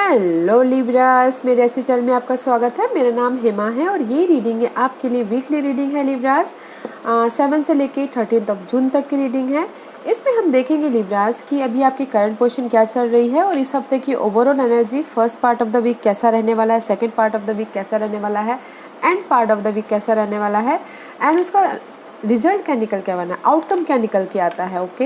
Hello Libras, मेरे ऐसे channel में आपका स्वागत है। मेरा नाम हेमा है और ये रीडिंग है आपके लिए वीकली रीडिंग है लिब्रास। 7 से लेके 13 जून तक की रीडिंग है। इसमें हम देखेंगे लिब्रास कि अभी आपकी करंट पोजीशन क्या चल रही है और इस हफ्ते की overall energy first part of the week कैसा रहने वाला है, second part of the week कैसा रहने वाला है, end part of the week कैसा रहने वाला है, एंड उसका रिजल्ट क्या निकल के आना, आउटकम क्या निकल के आता है। Okay,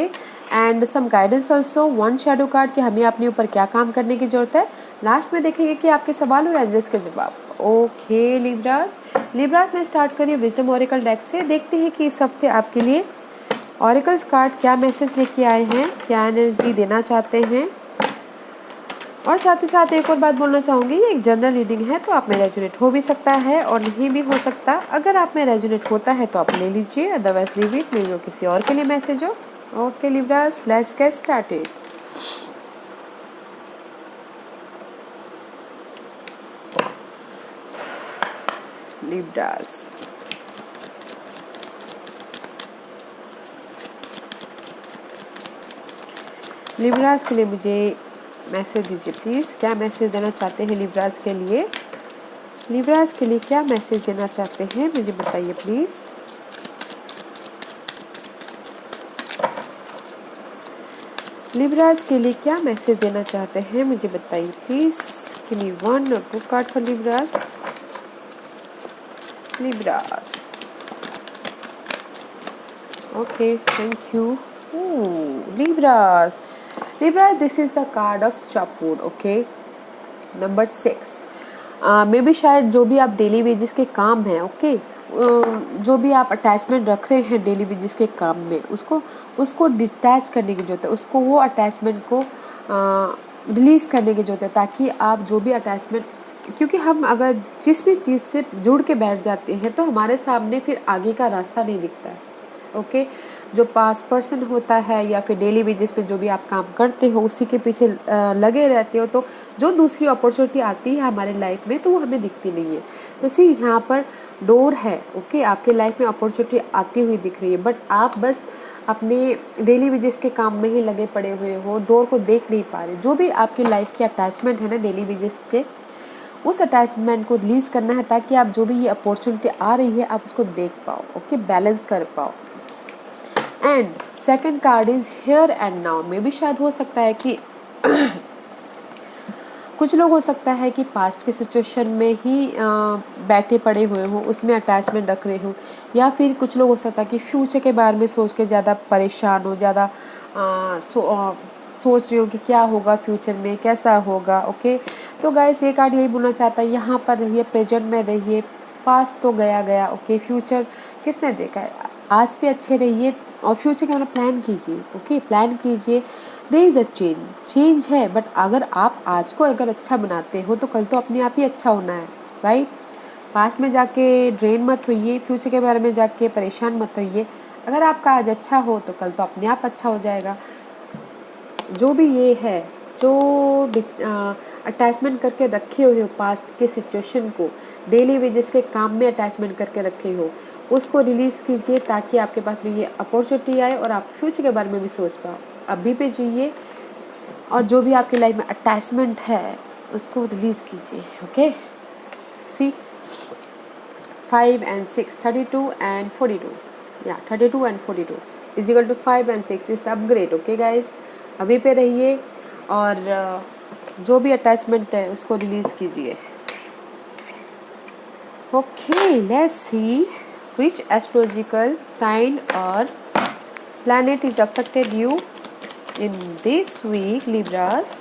and some guidance also, one shadow card कि हमें अपने ऊपर क्या काम करने की जरूरत है। लास्ट में देखेंगे कि आपके सवाल और एंजल्स के जवाब। ओके लिब्रास में स्टार्ट करिए विजडम ओरेकल डेक से। देखते हैं कि इस हफ्ते आपके लिए ओरेकल्स कार्ड क्या मैसेज लेके आए हैं, क्या एनर्जी देना चाहते हैं। और साथ ही साथ एक और बात बोलना चाहूँगी, ये एक जनरल रीडिंग है तो आप में रेजोनेट हो भी सकता है और नहीं भी हो सकता। अगर आप में रेजोनेट होता है तो आप ले लीजिए, otherwise leave it, may be वो किसी और के लिए मैसेज हो। Okay Libras, let's get started. Libras Libras के लिए मुझे मैसेज दीजिए प्लीज़। क्या मैसेज देना चाहते हैं लिब्रास के लिए? लिब्रास के लिए क्या मैसेज देना चाहते हैं मुझे बताइए प्लीज़। लिब्रास के लिए क्या मैसेज देना चाहते हैं मुझे बताइए प्लीज़। गिव मी 1 और 2 card for Libras. Okay, thank you. Libras, this is the card of chop wood. Okay, number 6। May be शायद जो भी आप डेली वेजेस के काम हैं, ओके, जो भी आप अटैचमेंट रख रहे हैं डेली वेजेस के काम में, उसको डिटैच करने की जरूरत है, उसको वो अटैचमेंट को रिलीज़ करने की जरूरत है, ताकि आप जो भी अटैचमेंट, क्योंकि हम अगर जिस भी चीज़ से जुड़ के बैठ जाते हैं तो हमारे सामने फिर आगे का रास्ता नहीं दिखता है। ओके, जो पास्ट पर्सन होता है या फिर डेली बेसिस पे जो भी आप काम करते हो उसी के पीछे लगे रहते हो, तो जो दूसरी अपॉर्चुनिटी आती है हमारे लाइफ में तो वो हमें दिखती नहीं है। तो सी यहाँ पर डोर है। ओके, आपके लाइफ में अपॉर्चुनिटी आती हुई दिख रही है, बट आप बस अपने डेली बेसिस के काम में ही लगे पड़े हुए हो, डोर को देख नहीं पा रहे। जो भी आपकी लाइफ की अटैचमेंट है ना डेली बेसिस के, उस अटैचमेंट को रिलीज़ करना है, ताकि आप जो भी ये अपॉर्चुनिटी आ रही है आप उसको देख पाओ। ओके, बैलेंस कर पाओ। And second card is here and now. में भी शायद हो सकता है कि कुछ लोग हो सकता है कि पास्ट के सिचुएशन में ही बैठे पड़े हुए हों, उसमें अटैचमेंट रख रहे हों, या फिर कुछ लोग हो सकता है कि फ्यूचर के बारे में सोच के ज़्यादा परेशान हो, ज़्यादा सोच रही हो कि क्या होगा फ्यूचर में, कैसा होगा। ओके, तो गाइस ये कार्ड यही बोलना चाहता है, यहाँ पर रहिए, प्रेजेंट में रहिए। पास्ट तो गया गया, ओके, फ्यूचर किसने देखा है, आज भी अच्छे रहिए और फ्यूचर का प्लान कीजिए। ओके, प्लान कीजिए। देयर इज़ द चेंज है, बट अगर आप आज को अगर अच्छा बनाते हो तो कल तो अपने आप ही अच्छा होना है, राइट। पास्ट में जाके ड्रेन मत होइए, फ्यूचर के बारे में जाके परेशान मत होइए। अगर आपका आज अच्छा हो तो कल तो अपने आप अच्छा हो जाएगा। जो भी ये है, जो अटैचमेंट करके रखे हुए हो पास्ट के सिचुएशन को, डेली वेजेस के काम में अटैचमेंट करके रखे हो, उसको रिलीज़ कीजिए, ताकि आपके पास में ये अपॉर्चुनिटी आए और आप फ्यूचर के बारे में भी सोच पाओ। अभी पे जिए और जो भी आपकी लाइफ में अटैचमेंट है उसको रिलीज़ कीजिए। ओके, सी 5 and 6, 32 and 42, या 32 and 42 is equal to 5 and 6 is upgrade. Okay guys, अभी पे रहिए और जो भी अटैचमेंट है उसको रिलीज़ कीजिए। Okay, let's C which astrological sign or planet is affected you in this week Libras।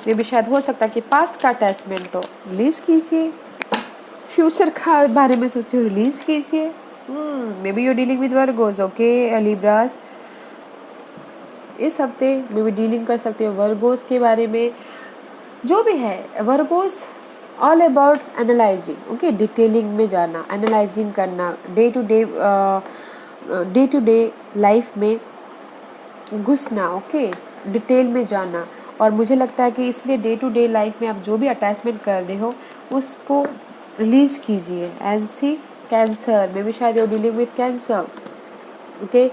मे भी शायद हो सकता है कि पास्ट का अटैचमेंट हो, रिलीज कीजिए। फ्यूचर का बारे में सोचिए, रिलीज कीजिए। May be you dealing with Virgo's. Okay Libras, इस हफ्ते मे बी डीलिंग कर सकते हो वर्गोस के बारे में। जो भी है Virgo's, all about analysing. Okay, detailing में जाना, एनालाइजिंग करना, डे टू डे लाइफ में घुसना। ओके, डिटेल में जाना। और मुझे लगता है कि इसलिए डे टू डे लाइफ में आप जो भी अटैचमेंट कर रहे हो उसको रिलीज कीजिए। And see Cancer, may B शायद you dealing with Cancer. Okay,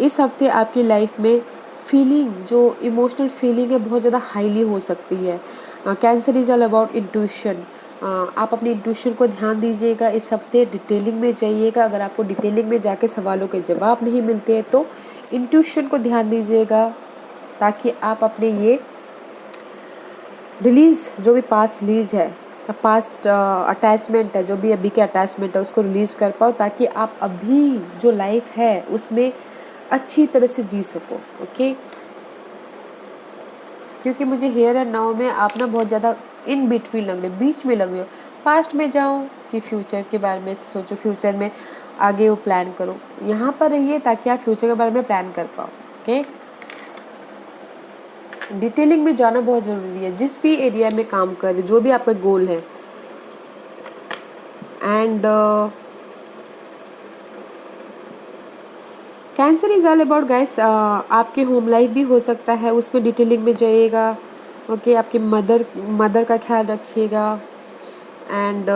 इस हफ्ते आपकी लाइफ में फीलिंग, जो इमोशनल फीलिंग है, बहुत ज़्यादा हाईली हो सकती है। Cancer is all about intuition. आप अपनी इंट्यूशन को ध्यान दीजिएगा, इस हफ्ते डिटेलिंग में जाइएगा। अगर आपको डिटेलिंग में जाके सवालों के जवाब नहीं मिलते हैं तो इंट्यूशन को ध्यान दीजिएगा, ताकि आप अपने ये रिलीज़, जो भी पास्ट रिलीज है, पास्ट अटैचमेंट है, जो भी अभी के अटैचमेंट है, उसको रिलीज़ कर पाओ, ताकि आप अभी जो लाइफ है उसमें अच्छी तरह से जी सको। ओके, क्योंकि मुझे हियर एंड नाउ में आप ना बहुत ज़्यादा इन बिटवीन लग रहे हो, बीच में लग रहे हो। पास्ट में जाओ कि फ्यूचर के बारे में सोचो, फ्यूचर में आगे वो प्लान करो। यहाँ पर रहिए ताकि आप फ्यूचर के बारे में प्लान कर पाओ। ओके, डिटेलिंग में जाना बहुत ज़रूरी है, जिस भी एरिया में काम कर रहे, जो भी आपका गोल है। And cancer is all about guys, आपके होम लाइफ भी हो सकता है, उसमें डिटेलिंग में जाइएगा। ओके, आपके मदर का ख्याल रखिएगा। एंड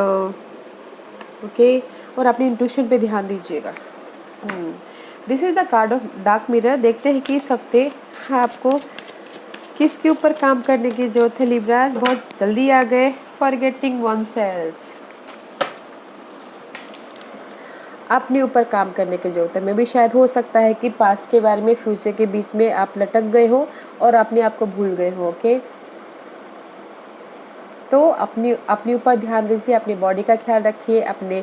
ओके, और अपनी इंट्यूशन पे ध्यान दीजिएगा। This is the card of dark mirror. देखते हैं कि इस हफ्ते आपको किसके ऊपर काम करने की जरूरत है। लिब्रास बहुत जल्दी आ गए। फॉरगेटिंग वन सेल्फ, अपने ऊपर काम करने की जरूरत है। मे भी शायद हो सकता है कि पास्ट के बारे में, फ्यूचर के बीच में आप लटक गए हो और अपने आप को भूल गए हो। ओके, तो अपने ऊपर ध्यान दीजिए, अपनी बॉडी का ख्याल रखिए, अपने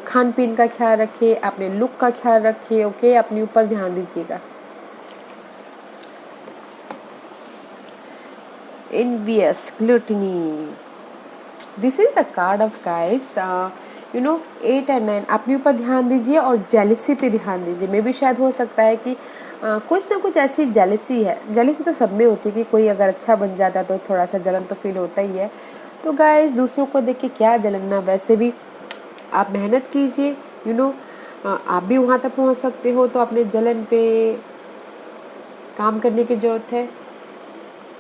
खान पीन का ख्याल रखिए, अपने लुक का ख्याल रखिए। ओके, अपने ऊपर ध्यान दीजिएगा। envious, gluttony. This is the card of guys, 8 और 9। अपने ऊपर ध्यान दीजिए और जेलिसी पे ध्यान दीजिए। मे भी शायद हो सकता है कि कुछ ना कुछ ऐसी जेलिसी है। जेलिसी तो सब में होती है कि कोई अगर अच्छा बन जाता है तो थोड़ा सा जलन तो फील होता ही है। तो गाइस, दूसरों को देख के क्या जलना, वैसे भी आप मेहनत कीजिए। आप भी वहाँ तक पहुँच सकते हो, तो अपने जलन पे काम करने की ज़रूरत है।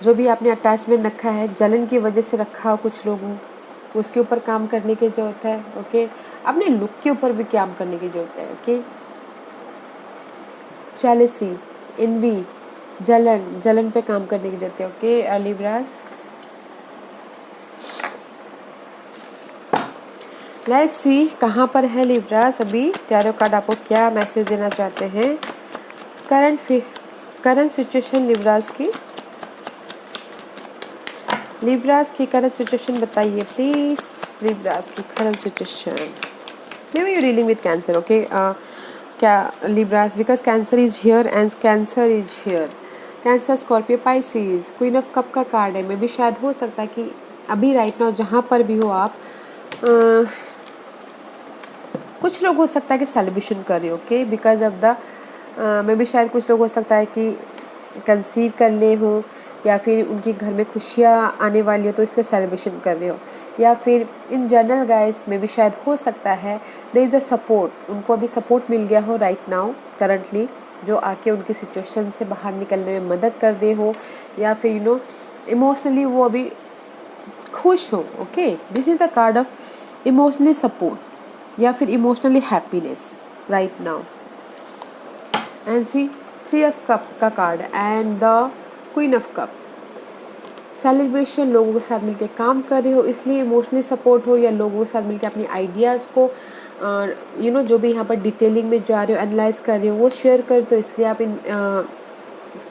जो भी आपने अटैचमेंट रखा है, जलन की वजह से रखा हो कुछ लोगों, उसके ऊपर काम करने की ज़रूरत है। ओके, अपने लुक के ऊपर भी काम करने की ज़रूरत है। ओके, जेलसी, एनवी, जलन पे काम करने की ज़रूरत है। ओके लिब्रास, लेट्स सी कहाँ पर है लिब्रास अभी। टैरो कार्ड आपको क्या मैसेज देना चाहते हैं। करंट सिचुएशन लिब्रास की, लिब्रास की करंट सिचुएशन बताइए प्लीज। लिब्रास की current situation, may B you dealing with Cancer. Okay, क्या Libras, because Cancer is here and Cancer is here. Cancer, Scorpio, Pisces, queen of cup का card है। मे भी शायद हो सकता है कि अभी राइट नाउ जहाँ पर भी हो आप, कुछ लोग हो सकता है कि सेलिब्रेशन कर रहे हो। ओके, बिकॉज ऑफ द मे भी शायद कुछ लोग हो सकता है कि कंसीव कर ले हो, या फिर उनके घर में खुशियाँ आने वाली हो तो इसलिए सेलिब्रेशन कर रहे हो, या फिर इन जनरल गाइस में भी शायद हो सकता है देयर इज़ द सपोर्ट, उनको अभी सपोर्ट मिल गया हो राइट नाउ करंटली, जो आके उनकी सिचुएशन से बाहर निकलने में मदद कर दे हो, या फिर इमोशनली वो अभी खुश हो। Okay, this is the card of emotionally support या फिर emotionally happiness right now. And see 3 of cup का card and the queen of cup. Celebration, लोगों के साथ मिलकर काम कर रहे हो इसलिए इमोशनली सपोर्ट हो, या लोगों के साथ मिलकर अपनी आइडियाज़ को जो भी यहाँ पर डिटेलिंग में जा रहे हो, एनालाइज कर रहे हो, वो शेयर कर दो, इसलिए आप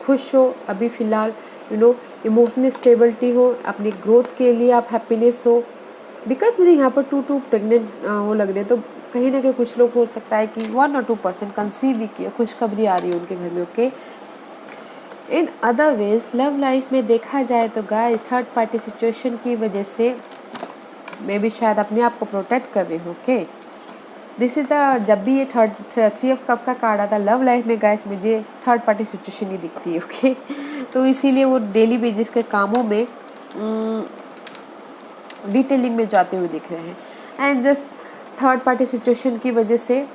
खुश हो अभी फ़िलहाल। इमोशनली स्टेबिलिटी हो, अपनी ग्रोथ के लिए आप हैप्पीनेस हो। बिकॉज मुझे यहाँ पर टू प्रेग्नेंट वो लग रहे हैं, तो कहीं ना कहीं कुछ लोग हो सकता है कि 1 और 2% कंसीव भी किया, खुशखबरी आ रही है उनके घर में। Okay, in other ways love life में देखा जाए तो गाइस, थर्ड पार्टी सिचुएशन की वजह से मैं भी शायद अपने आप को प्रोटेक्ट कर रही हूँ। ओके, दिस इज़ द, जब भी ये 3 ऑफ कप का कार्ड आता है लव लाइफ में गाइस, मुझे थर्ड पार्टी सिचुएशन ही दिखती है। ओके, तो इसीलिए वो डेली बेसिस के कामों में डिटेलिंग में जाते हुए दिख रहे हैं। And just third party situation की वजह से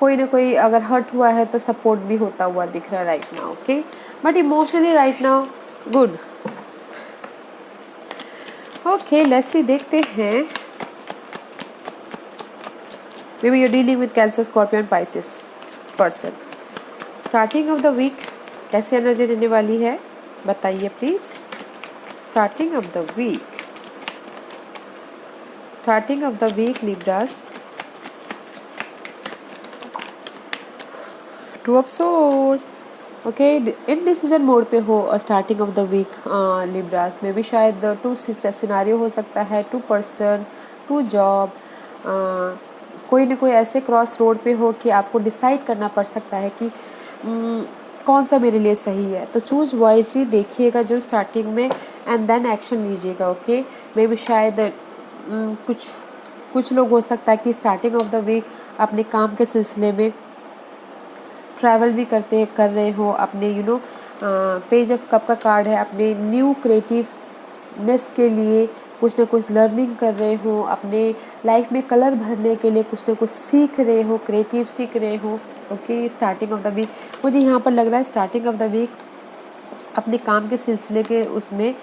कोई ना कोई अगर हर्ट हुआ है तो सपोर्ट भी होता हुआ दिख रहा है right now. Okay, but emotionally right now good. Okay, let's see, देखते हैं। May be you dealing with Cancer, Scorpio, Pisces person. Starting of the week कैसी एनर्जी रहने वाली है बताइए please. Starting of the week, starting of the week Libras. Two of swords, okay, indecision mode पे हो और starting of the week Libras में भी शायद टू सिनारियो हो सकता है, टू पर्सन, टू जॉब, कोई ना कोई ऐसे क्रॉस रोड पे हो कि आपको डिसाइड करना पड़ सकता है कि कौन सा मेरे लिए सही है। तो चूज़ वाइजली देखिएगा जो स्टार्टिंग में एंड देन एक्शन लीजिएगा। ओके, मे भी शायद कुछ लोग हो सकता है कि स्टार्टिंग ऑफ द वीक अपने काम के सिलसिले में ट्रैवल भी कर रहे हो, अपने पेज ऑफ कप का कार्ड है, अपने न्यू क्रिएटिवनेस के लिए कुछ ना कुछ लर्निंग कर रहे हो, अपने लाइफ में कलर भरने के लिए कुछ ना कुछ सीख रहे हो, क्रिएटिव सीख रहे हो। Okay, starting of the week मुझे यहाँ पर लग रहा है स्टार्टिंग ऑफ द वीक अपने काम के सिलसिले के उसमें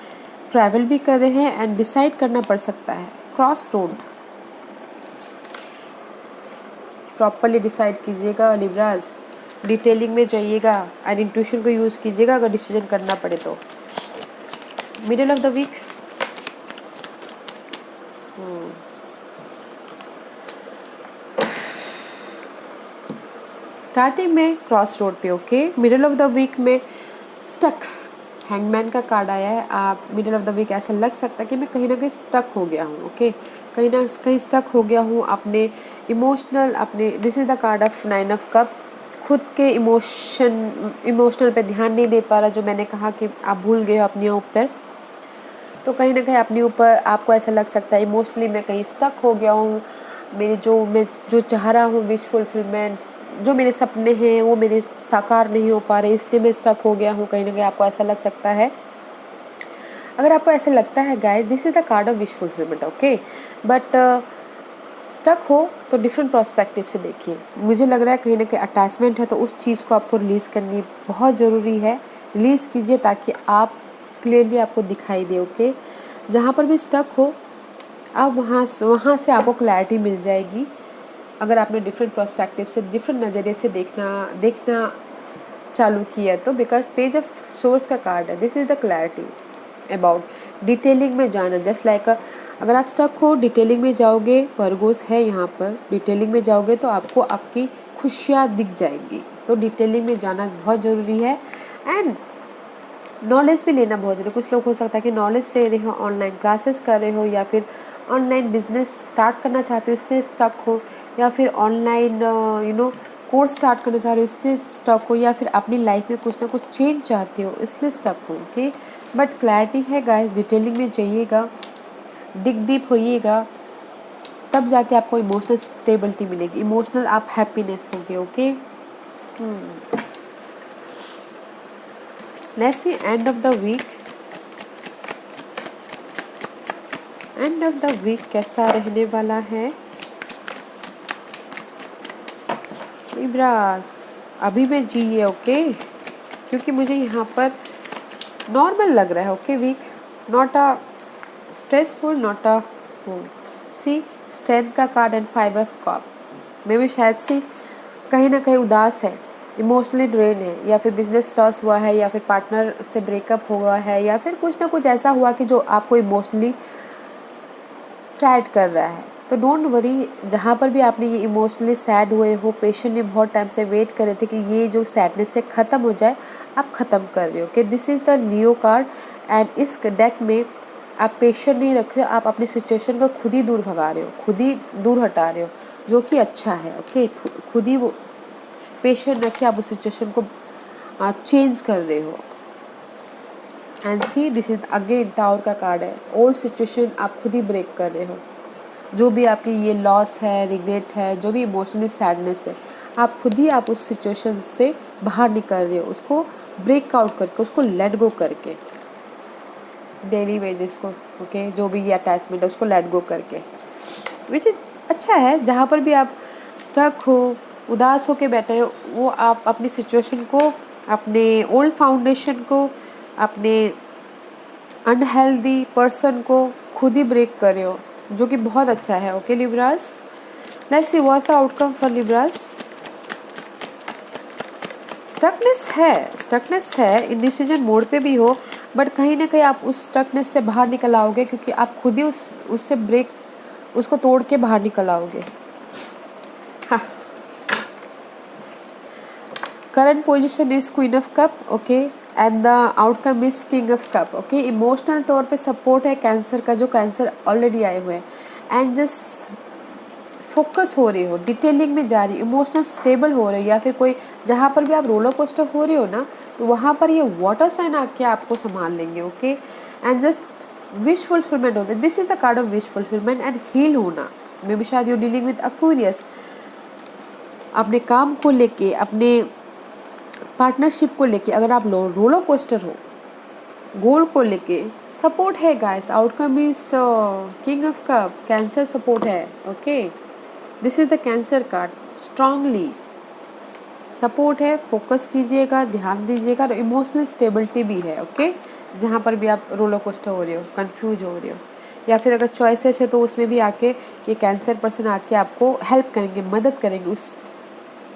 ट्रैवल भी कर रहे हैं एंड डिसाइड करना पड़ सकता है। क्रॉस रोड प्रॉपरली डिसाइड कीजिएगा लिब्रास, डिटेलिंग में जाइएगा एंड इंट्यूशन को यूज़ कीजिएगा अगर डिसीजन करना पड़े तो। Middle of the week starting में क्रॉस रोड पे। Okay, middle of the week में स्टक, हैंगमैन का कार्ड आया है। आप मिडिल ऑफ द वीक ऐसा लग सकता है कि मैं कहीं ना कहीं स्टक हो गया हूँ। ओके, कहीं ना कहीं स्टक हो गया हूँ अपने इमोशनल, अपने this is the card of 9 of cup. खुद के इमोशनल पे ध्यान नहीं दे पा रहा, जो मैंने कहा कि आप भूल गए हो अपने ऊपर। तो कहीं ना कहीं अपने ऊपर आपको ऐसा लग सकता है इमोशनली मैं कहीं स्टक हो गया हूँ। मैं जो चाह रहा हूँ विश फुलफिलमेंट, जो मेरे सपने हैं वो मेरे साकार नहीं हो पा रहे, इसलिए मैं स्टक हो गया हूँ। कहीं ना कहीं आपको ऐसा लग सकता है। अगर आपको ऐसा लगता है guys, this is the card of wish fulfilment. Okay, but stuck हो तो डिफरेंट पर्सपेक्टिव से देखिए। मुझे लग रहा है कहीं ना कहीं अटैचमेंट है, तो उस चीज़ को आपको रिलीज़ करनी बहुत ज़रूरी है। रिलीज़ कीजिए ताकि आप क्लियरली आपको दिखाई दे। ओके, जहाँ पर भी स्टक हो आप वहाँ से आपको क्लैरिटी मिल जाएगी अगर आपने डिफरेंट पर्सपेक्टिव से, डिफरेंट नज़रिए से देखना चालू किया तो। बिकॉज पेज ऑफ सोर्स का कार्ड है, this is the clarity about detailing में जाना। जस्ट लाइक अगर आप स्टक हो, डिटेलिंग में जाओगे, वर्गोस है यहाँ पर, डिटेलिंग में जाओगे तो आपको आपकी खुशियाँ दिख जाएंगी। तो डिटेलिंग में जाना बहुत ज़रूरी है एंड नॉलेज भी लेना बहुत ज़रूरी। कुछ लोग हो सकता है कि नॉलेज ले रहे हो, ऑनलाइन क्लासेस कर रहे हो, या फिर ऑनलाइन बिजनेस स्टार्ट करना चाहते हो इसलिए स्टक हो, या फिर ऑनलाइन कोर्स स्टार्ट करना चाह रहे हो इसलिए स्टक हो, या फिर अपनी लाइफ में कुछ ना कुछ चेंज चाहते हो इसलिए स्टक हो। ओके, बट क्लैरिटी है गाइस, डिटेलिंग में जाइएगा, डिग डीप होइएगा, तब जाके आपको इमोशनल स्टेबिलिटी मिलेगी, इमोशनल आप हैप्पीनेस होगे। Okay, let's see end of the week. End of the week कैसा रहने वाला है लिब्रास। अभी मैं जिए। ओके, क्योंकि मुझे यहाँ पर नॉर्मल लग रहा है। Okay, week not a stressful, not a see strength का कार्ड एंड 5 ऑफ कप में भी शायद सी कहीं ना कहीं उदास है, इमोशनली ड्रेन है, या फिर बिजनेस लॉस हुआ है, या फिर पार्टनर से ब्रेकअप हुआ है, या फिर कुछ ना कुछ ऐसा हुआ कि जो आपको इमोशनली सैड कर रहा है। तो डोंट वरी, जहाँ पर भी आपने ये इमोशनली सैड हुए हो, पेशेंटली बहुत टाइम से वेट कर रहे थे कि ये जो सैडनेस से ख़त्म हो जाए, आप ख़त्म कर रहे हो कि this is the Leo card. And इस डेक में आप पेशेंट नहीं रखे हो, आप अपनी सिचुएशन को खुद ही दूर भगा रहे हो, खुद ही दूर हटा रहे हो, जो कि अच्छा है। ओके, खुद ही वो पेशेंट रखे आप उस सिचुएशन को चेंज कर रहे हो। And see this is again tower का कार्ड है, ओल्ड सिचुएशन आप खुद ही ब्रेक कर रहे हो। जो भी आपकी ये लॉस है, रिग्रेट है, जो भी इमोशनली सैडनेस है, आप खुद ही आप उस सिचुएशन से बाहर निकल रहे हो, उसको ब्रेक आउट करके, उसको लेट गो करके, डेली वेजेस को। ओके, जो भी ये अटैचमेंट है उसको लेट गो करके, विच इज अच्छा है। जहाँ पर भी आप स्टक हो, उदास होके बैठे हो, वो आप अपनी सिचुएशन को, अपने ओल्ड फाउंडेशन को, अपने अनहेल्दी पर्सन को खुद ही ब्रेक कर रहे हो, जो कि बहुत अच्छा है। Okay Libras, let's see what's the outcome for Libras. Stuckness है, इंडिसीजन मोड पे भी हो, बट कहीं ना कहीं आप उस स्टकनेस से बाहर निकल आओगे, क्योंकि आप खुद ही उससे ब्रेक, उसको तोड़ के बाहर निकल आओगे। हाँ, current position is queen of cup, okay, and the outcome is king of cup, okay. Emotional तौर पे सपोर्ट है कैंसर का, जो कैंसर ऑलरेडी आए हुए हैं, एंड जस्ट फोकस हो रही हो, डिटेलिंग में जा रही, इमोशनल स्टेबल हो रही हो, या फिर कोई जहाँ पर भी आप रोलर कोस्टर हो रही हो ना, तो वहाँ पर ये वाटर साइन आके आपको संभाल लेंगे, okay. And just wish fulfilment होता है, this is the card of wish fulfilment and heal होना। मे बी शायद यू डीलिंग विद एक्वेरियस, अपने काम को लेके, अपने पार्टनरशिप को लेके, अगर आप रोलर कोस्टर हो, गोल को लेके सपोर्ट है guys, outcome is king of cup, cancer support है, okay. This is the cancer card, strongly support है, फोकस कीजिएगा, ध्यान दीजिएगा, और इमोशनल स्टेबिलिटी भी है, ओके। जहाँ पर भी आप रोलर कोस्टर हो रहे हो, कंफ्यूज हो रहे हो, या फिर अगर चॉइसेस है तो उसमें भी आके ये कैंसर पर्सन आके आपको हेल्प करेंगे, मदद करेंगे उस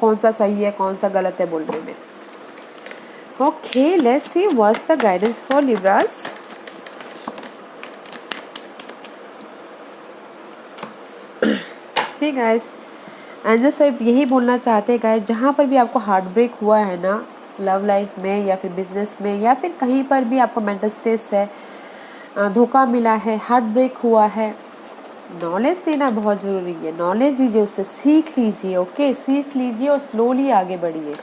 कौन सा सही है कौन सा गलत है बोलने में। Okay, let's see what's the guidance for Libras. See guys, angel साहब यही बोलना चाहते हैं गाइस, जहाँ पर भी आपको हार्ट ब्रेक हुआ है ना, लव लाइफ में या फिर बिजनेस में, या फिर कहीं पर भी आपको मेंटल स्ट्रेस है, धोखा मिला है, हार्ट ब्रेक हुआ है, नॉलेज देना बहुत ज़रूरी है। नॉलेज दीजिए, उससे सीख लीजिए, ओके, सीख लीजिए और स्लोली आगे बढ़िए,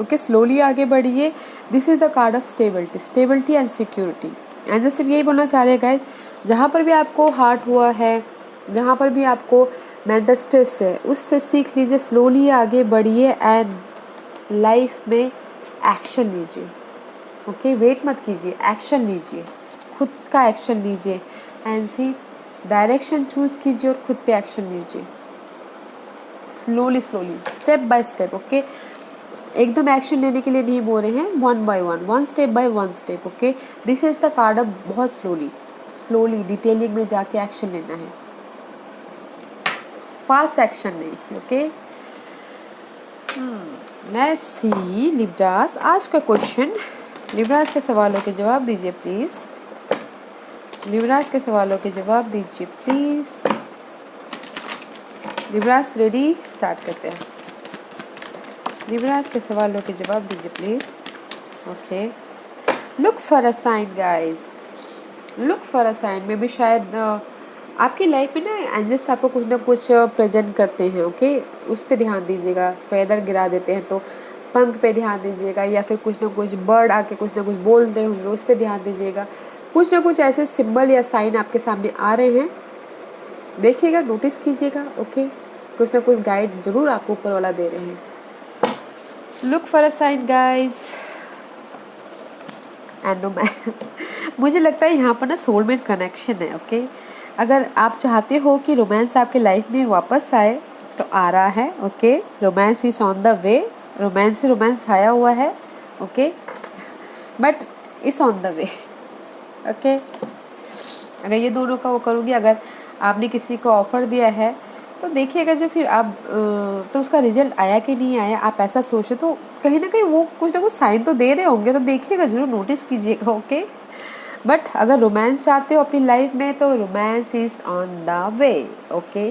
ओके, स्लोली आगे बढ़िए। This is the card of stability and security. And जैसे यही बोलना चाह रहे हैं गाइस, जहाँ पर भी आपको हार्ट हुआ है, जहाँ पर भी आपको मेंटल स्ट्रेस है, उससे सीख लीजिए, स्लोली आगे बढ़िए एंड लाइफ में एक्शन लीजिए, ओके। वेट मत कीजिए, एक्शन लीजिए, खुद का एक्शन लीजिए, एंड सी डायरेक्शन चूज़ कीजिए और खुद पे एक्शन लीजिए, slowly step by step, okay. एकदम एक्शन लेने के लिए नहीं बोल रहे हैं, one by one step by one step, okay. This is the card of बहुत स्लोली डिटेलिंग में जाके एक्शन लेना है, फास्ट एक्शन नहीं, ओके। लेट्स सी लिब्रास, आज का क्वेश्चन, लिब्रास के सवालों के जवाब दीजिए प्लीज़, लिब्रास के सवालों के जवाब दीजिए प्लीज़। लिब्रास रेडी, स्टार्ट करते हैं। लिब्रास के सवालों के जवाब दीजिए please, okay. Look for a sign guys, look for a sign में भी शायद आपकी लाइफ में ना एंजल्स आपको कुछ ना कुछ प्रेजेंट करते हैं, ओके। उस पर ध्यान दीजिएगा, फेदर गिरा देते हैं तो पंख पे ध्यान दीजिएगा, या फिर कुछ ना कुछ बर्ड आके कुछ ना कुछ बोल रहे होंगे, उस पर ध्यान दीजिएगा। कुछ ना कुछ ऐसे सिंबल या साइन आपके सामने आ रहे हैं, देखिएगा, नोटिस कीजिएगा, ओके। कुछ ना कुछ गाइड ज़रूर आपको ऊपर वाला दे रहे हैं। Look for a sign guys and no man, मुझे लगता है यहाँ पर ना सोलमेट कनेक्शन है, ओके। अगर आप चाहते हो कि रोमांस आपके लाइफ में वापस आए तो आ रहा है, okay. Romance is on the way, romance छाया हुआ है, okay, but it's on the way, okay. अगर ये दोनों का वो करूँगी, अगर आपने किसी को ऑफ़र दिया है तो देखिएगा, जो फिर आप तो उसका रिजल्ट आया कि नहीं आया, आप ऐसा सोचो तो कहीं ना कहीं वो कुछ ना कुछ साइन तो दे रहे होंगे, तो देखिएगा, ज़रूर नोटिस कीजिएगा, ओके। बट अगर रोमांस चाहते हो अपनी लाइफ में तो romance is on the way, okay.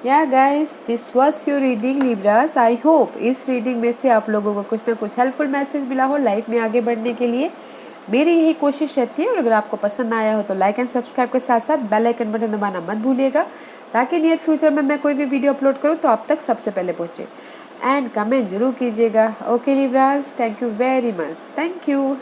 या guys, this was your reading Libras. I hope इस रीडिंग में से आप लोगों को कुछ ना कुछ हेल्पफुल मैसेज मिला हो लाइफ में आगे बढ़ने के लिए। मेरी यही कोशिश रहती है, और अगर आपको पसंद आया हो तो लाइक एंड सब्सक्राइब के साथ साथ बेल आइकन बटन दबाना मत भूलिएगा, ताकि नियर फ्यूचर में मैं कोई भी वीडियो अपलोड करूँ तो आप तक सबसे पहले पहुँचे। एंड कमेंट जरूर कीजिएगा, okay Libras, thank you very much, thank you.